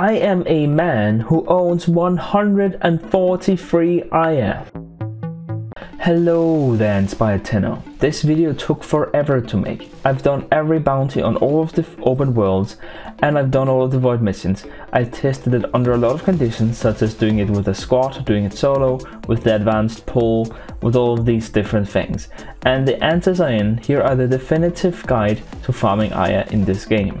I am a man who owns 143 Aya. Hello there, Inspired Tenor. This video took forever to make. I've done every bounty on all of the open worlds, and I've done all of the void missions. I tested it under a lot of conditions, such as doing it with a squad, doing it solo, with the advanced pull, with all of these different things. And the answers are in. Here are the definitive guide to farming Aya in this game.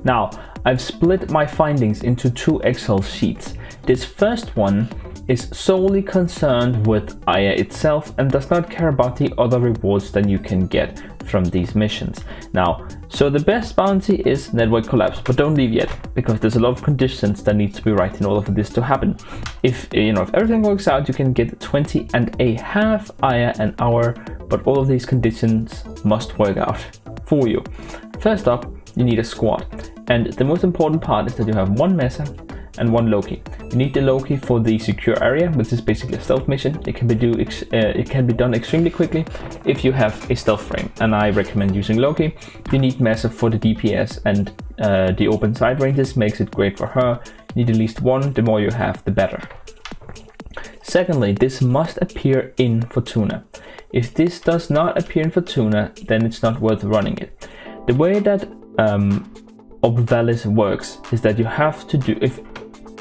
Now, I've split my findings into two Excel sheets. This first one is solely concerned with Aya itself and does not care about the other rewards that you can get from these missions. Now, so the best bounty is network collapse, but don't leave yet, because there's a lot of conditions that need to be right in order for this to happen. If everything works out, you can get 20.5 Aya an hour, but all of these conditions must work out for you. First up, you need a squad, and the most important part is that you have one Mesa and one Loki. You need the Loki for the secure area, which is basically a stealth mission. It can be done extremely quickly if you have a stealth frame, and I recommend using Loki. You need Mesa for the DPS, and the open side ranges makes it great for her. You need at least one. The more you have, the better. Secondly, this must appear in Fortuna. If this does not appear in Fortuna, then it's not worth running it. The way that Obvalis works is that you have to do, if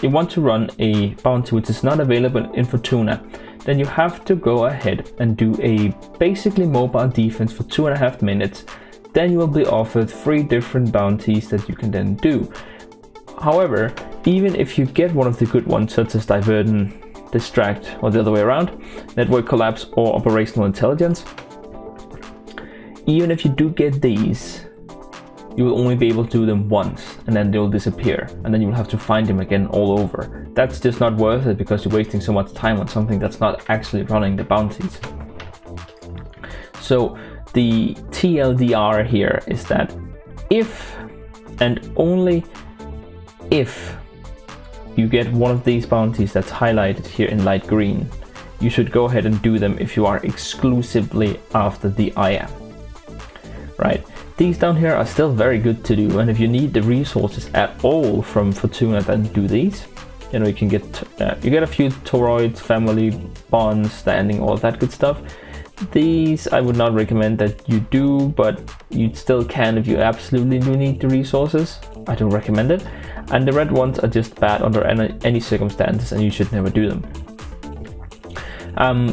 you want to run a bounty which is not available in Fortuna, then you have to go ahead and do a basically mobile defense for 2.5 minutes. Then you will be offered 3 different bounties that you can then do. However, even if you get one of the good ones, such as Divert and Distract, or the other way around, Network Collapse or Operational Intelligence, even if you do get these, you will only be able to do them once, and then they'll disappear, and then you will have to find them again all over. That's just not worth it, because you're wasting so much time on something that's not actually running the bounties. So the TLDR here is that if and only if you get one of these bounties that's highlighted here in light green, you should go ahead and do them if you are exclusively after the Aya. Right? These down here are still very good to do, and if you need the resources at all from Fortuna, then do these. You know, you can get a few toroids, family bonds, standing, all of that good stuff. These I would not recommend that you do, but you still can if you absolutely do need the resources. I don't recommend it. And the red ones are just bad under any circumstances, and you should never do them.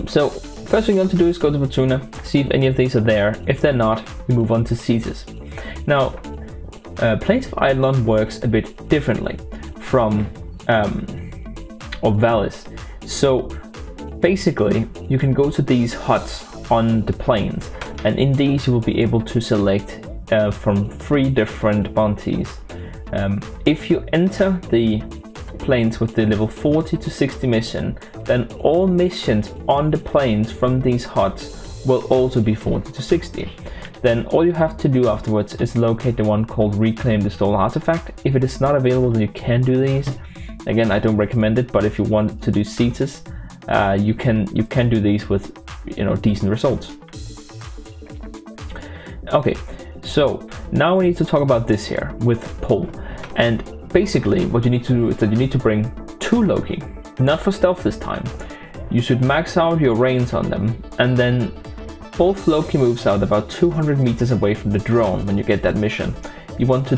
So first thing you want to do is go to Fortuna, see if any of these are there. If they're not, you move on to Caesars. Now, Plains of Eidolon works a bit differently from Obvalis. So basically, you can go to these huts on the plains, and in these you will be able to select from 3 different bounties. If you enter the plains with the level 40 to 60 mission, then all missions on the plains from these huts will also be 40 to 60. Then all you have to do afterwards is locate the one called Reclaim the Stolen Artifact. If it is not available, then you can do these. Again, I don't recommend it, but if you want to do Cetus, you can do these with decent results. Okay, so now we need to talk about this here with pull. And basically what you need to do is that you need to bring 2 Loki, not for stealth this time. You should max out your range on them, and then both Loki moves out about 200 meters away from the drone when you get that mission. You want to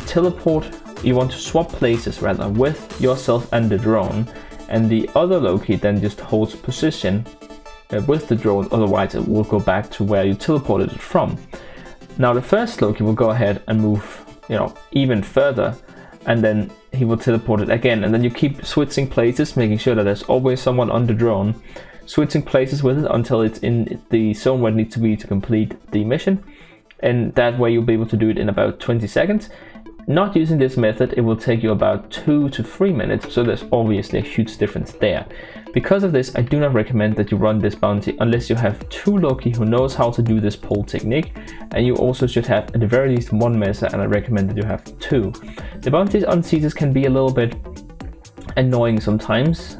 swap places rather with yourself and the drone, and the other Loki then just holds position with the drone, otherwise it will go back to where you teleported it from. Now the first Loki will go ahead and move even further, and then he will teleport it again, and then you keep switching places, making sure that there's always someone on the drone, switching places with it until it's in the zone where it needs to be to complete the mission, and that way you'll be able to do it in about 20 seconds. Not using this method, it will take you about 2 to 3 minutes, so there's obviously a huge difference there. Because of this, I do not recommend that you run this bounty unless you have 2 Loki who knows how to do this pull technique, and you also should have at the very least 1 Mesa, and I recommend that you have 2. The bounties on Caesars can be a little bit annoying sometimes.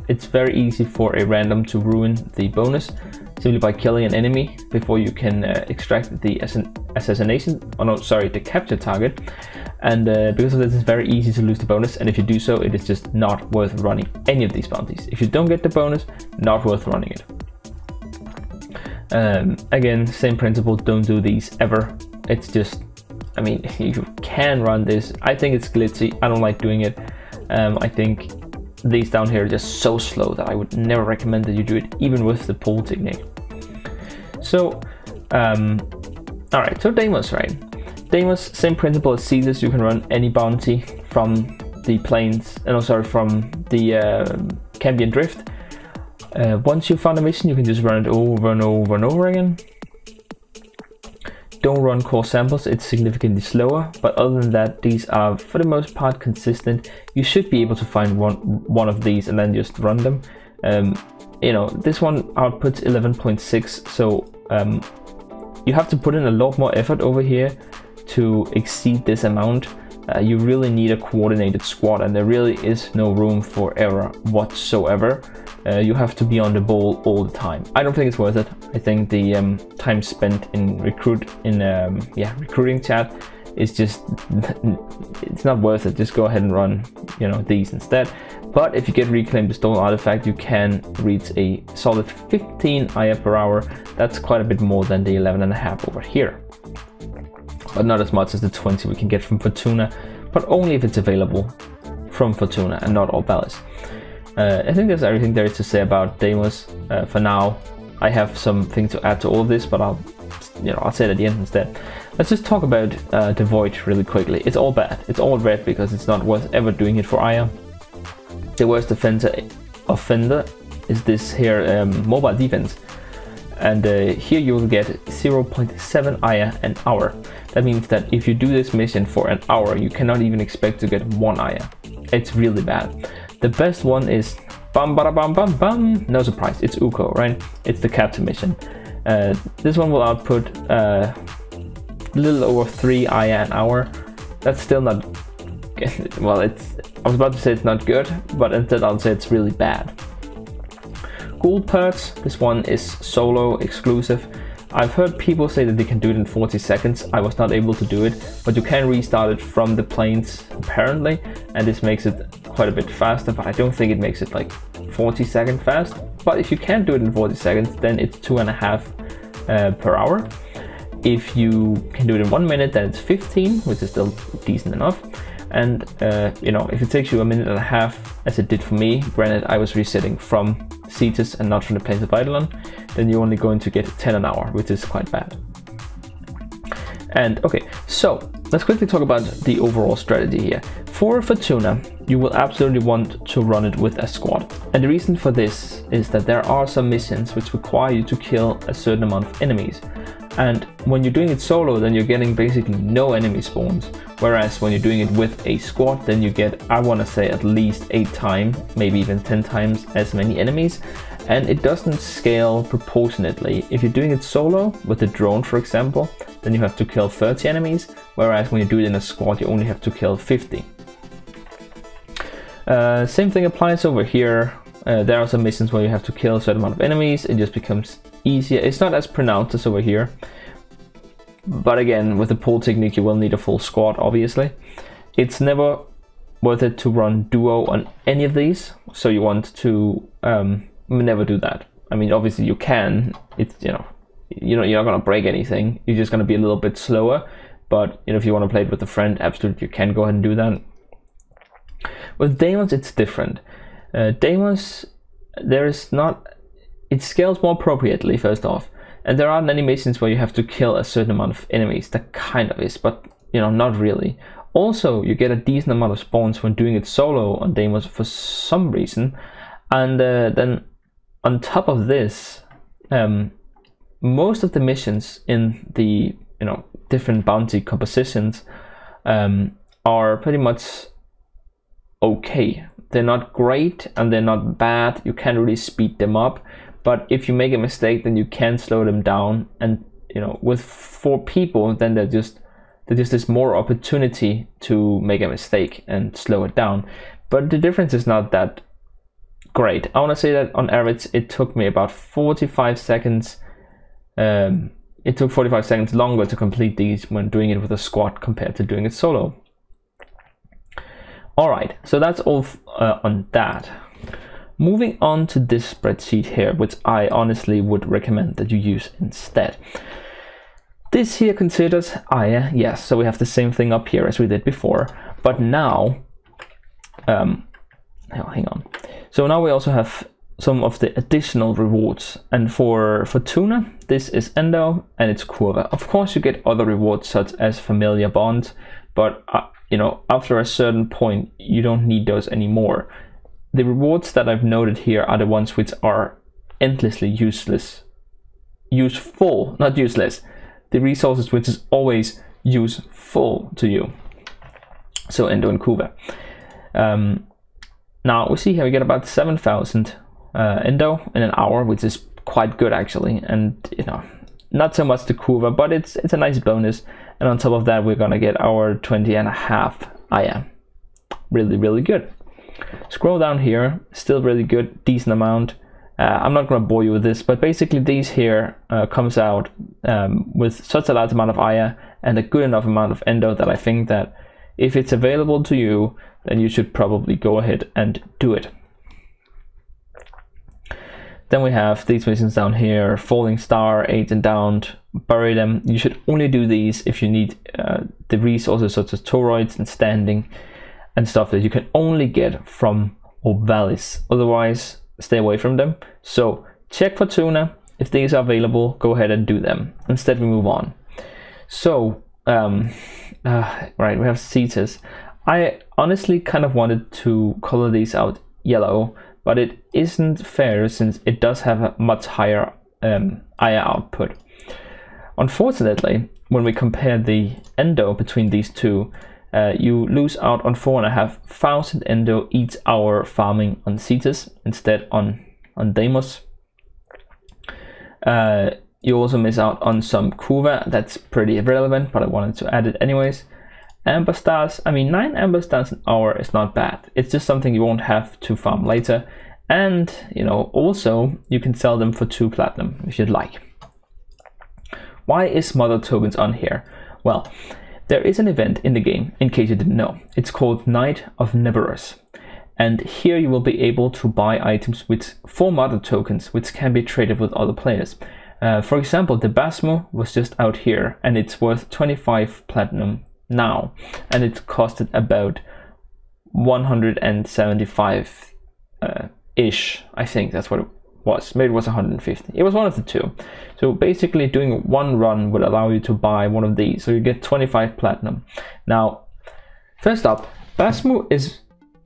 It's very easy for a random to ruin the bonus, simply by killing an enemy before you can extract the assassination, oh no, sorry, the capture target. And because of this, it's very easy to lose the bonus, and if you do so, it is just not worth running any of these bounties. If you don't get the bonus, not worth running it. Again, same principle, don't do these ever. It's just, I mean, you can run this. I think it's glitchy, I don't like doing it. I think these down here are just so slow that I would never recommend that you do it, even with the pull technique. So, alright, so Deimos, right? Deimos, same principle as Caesars, you can run any bounty from the plains, from the Cambion Drift. Once you found a mission, you can just run it over and over and over again. Don't run core samples, it's significantly slower, but other than that, these are for the most part consistent. You should be able to find one of these and then just run them. You know, this one outputs 11.6, so you have to put in a lot more effort over here to exceed this amount. You really need a coordinated squad, and there really is no room for error whatsoever. You have to be on the ball all the time. I don't think it's worth it. I think the time spent in recruiting chat is just, it's not worth it. Just go ahead and run, you know, these instead. But if you get reclaimed the stolen artifact, you can reach a solid 15 IA per hour. That's quite a bit more than the 11.5 over here, but not as much as the 20 we can get from Fortuna, but only if it's available from Fortuna and not all ballots. I think that's everything there is to say about Deimos for now. I have something to add to all of this, but I'll say it at the end instead. Let's just talk about the Void really quickly. It's all bad. It's all red because it's not worth ever doing it for Aya. The worst offender is this here mobile defense. And here you will get 0.7 Aya an hour. That means that if you do this mission for an hour, you cannot even expect to get 1 Aya. It's really bad. The best one is bam bada bam bam bam. No surprise, it's Uko, right? It's the captain mission. This one will output a little over 3 Aya an hour. That's still not well, I was about to say it's not good, but instead I'll say it's really bad. Gold perks, this one is solo exclusive. I've heard people say that they can do it in 40 seconds. I was not able to do it, but you can restart it from the plains apparently, and this makes it quite a bit faster, but I don't think it makes it like 40-second fast. But if you can't do it in 40 seconds, then it's 2.5 per hour. If you can do it in 1 minute, then it's 15, which is still decent enough. And you know, if it takes you 1.5 minutes, as it did for me, granted I was resetting from Cetus and not from the plains of Eidolon, then you're only going to get 10 an hour, which is quite bad. And okay, so let's quickly talk about the overall strategy here. For Fortuna, you will absolutely want to run it with a squad. And the reason for this is that there are some missions which require you to kill a certain amount of enemies. And when you're doing it solo, then you're getting basically no enemy spawns. Whereas when you're doing it with a squad, then you get, I want to say, at least 8 times, maybe even 10 times as many enemies. And it doesn't scale proportionately. If you're doing it solo, with a drone for example, then you have to kill 30 enemies. Whereas when you do it in a squad, you only have to kill 50. Same thing applies over here. There are some missions where you have to kill a certain amount of enemies. It just becomes easier. It's not as pronounced as over here, but again, with the pull technique you will need a full squad, obviously. It's never worth it to run duo on any of these, so you want to never do that. I mean, obviously you can, it's, you know, you're not gonna break anything, you're just gonna be a little bit slower, but you know, if you want to play it with a friend, absolutely you can go ahead and do that. With Deimos it's different. Deimos, there is not, it scales more appropriately first off, and there are many missions where you have to kill a certain amount of enemies. That kind of is, but you know, not really. Also, you get a decent amount of spawns when doing it solo on Deimos for some reason, and then on top of this, most of the missions in the different bounty compositions are pretty much okay. They're not great and they're not bad. You can't really speed them up, but if you make a mistake, then you can slow them down. And you know, with 4 people, then there's just this more opportunity to make a mistake and slow it down. But the difference is not that great. I want to say that on average it took me about 45 seconds. It took 45 seconds longer to complete these when doing it with a squad compared to doing it solo. Alright, so that's all on that. Moving on to this spreadsheet here, which I honestly would recommend that you use instead. This here considers Aya, yes, so we have the same thing up here as we did before, but now, hang on. So now we also have some of the additional rewards, and for Tuna, this is Endo and it's Kurva. Of course you get other rewards such as Familiar Bond, but you know, after a certain point you don't need those anymore. The rewards that I've noted here are the ones which are endlessly useful, not useless. The resources which is always useful to you. So Endo and Kurva. Now we see here we get about 7,000 Endo in an hour, which is quite good actually, and you know, not so much the Kurva, but it's a nice bonus. And on top of that, we're gonna get our 20.5 Aya. Really good. Scroll down here, still really good, decent amount. I'm not gonna bore you with this, but basically these here comes out with such a large amount of Aya and a good enough amount of Endo that I think that if it's available to you, then you should probably go ahead and do it. Then we have these missions down here: Falling Star, Agent Downed, Bury Them. You should only do these if you need the resources such as toroids and standing and stuff that you can only get from Ovalis. Otherwise, stay away from them. So check for Tuna. If these are available, go ahead and do them. Instead, we move on. So, right, we have Cetus. I honestly kind of wanted to color these out yellow, but it isn't fair since it does have a much higher Aya output. Unfortunately, when we compare the Endo between these two, you lose out on 4,500 Endo each hour farming on Cetus instead on Deimos. You also miss out on some Kurva. That's pretty irrelevant, but I wanted to add it anyways. Amber Stars, I mean 9 Amber Stars an hour is not bad. It's just something you won't have to farm later. And, you know, also you can sell them for 2 platinum if you'd like. Why is Mother Tokens on here? Well, there is an event in the game, in case you didn't know. It's called Night of Neberus. And here you will be able to buy items with 4 Mother Tokens, which can be traded with other players. For example, the Basmo was just out here, and it's worth 25 platinum now, and it costed about 175 ish. I think that's what it was. Maybe it was 150. It was one of the two. So basically doing one run would allow you to buy one of these, so you get 25 platinum. Now, first up, Basmo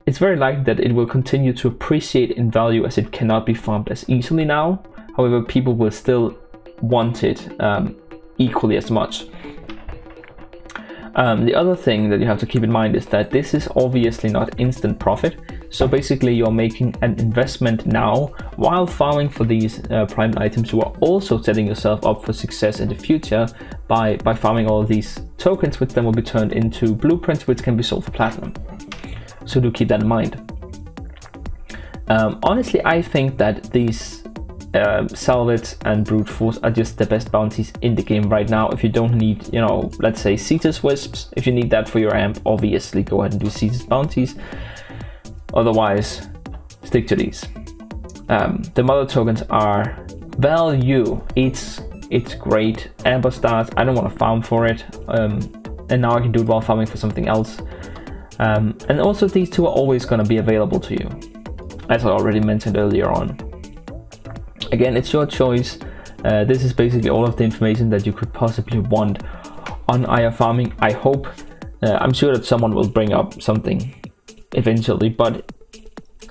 it's very likely that it will continue to appreciate in value as it cannot be farmed as easily now. However, people will still want it equally as much. The other thing that you have to keep in mind is that this is obviously not instant profit. So basically you're making an investment now while farming for these prime items. You are also setting yourself up for success in the future by farming all of these tokens, which then will be turned into blueprints, which can be sold for platinum. So do keep that in mind. Honestly, I think that these Salvage and Brute Force are just the best bounties in the game right now. If you don't need, you know, let's say Cetus Wisps, if you need that for your amp, obviously go ahead and do Cetus bounties. Otherwise, stick to these. The Mother Tokens are value. It's great. Amber Stars, I don't want to farm for it. And now I can do it while farming for something else. And also these two are always going to be available to you, as I already mentioned earlier on. Again, it's your choice. This is basically all of the information that you could possibly want on Aya farming. I hope, I'm sure that someone will bring up something eventually, but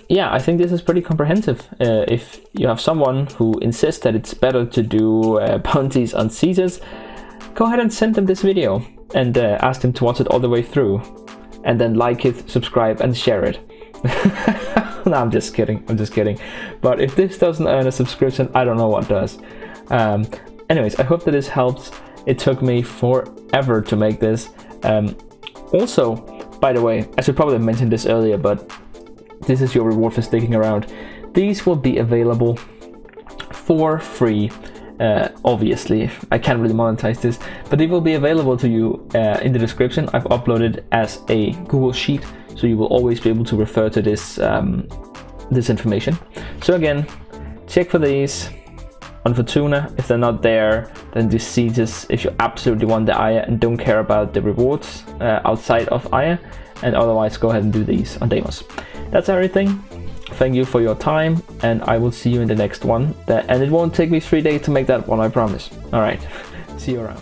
yeah, I think this is pretty comprehensive. If you have someone who insists that it's better to do bounties on Cetus, go ahead and send them this video and ask them to watch it all the way through, and then like it, subscribe and share it. No, I'm just kidding, but if this doesn't earn a subscription, I don't know what does. Anyways, I hope that this helps. It took me forever to make this. Also, by the way, I should probably have mentioned this earlier, but this is your reward for sticking around. these will be available for free. Obviously, I can't really monetize this, but they will be available to you in the description. I've uploaded as a Google Sheet, so you will always be able to refer to this this information. So again, check for these on Fortuna. If they're not there, then just see this if you absolutely want the Aya and don't care about the rewards outside of Aya, and otherwise go ahead and do these on Deimos. That's everything. Thank you for your time, and I will see you in the next one. And it won't take me 3 days to make that one, I promise. Alright, see you around.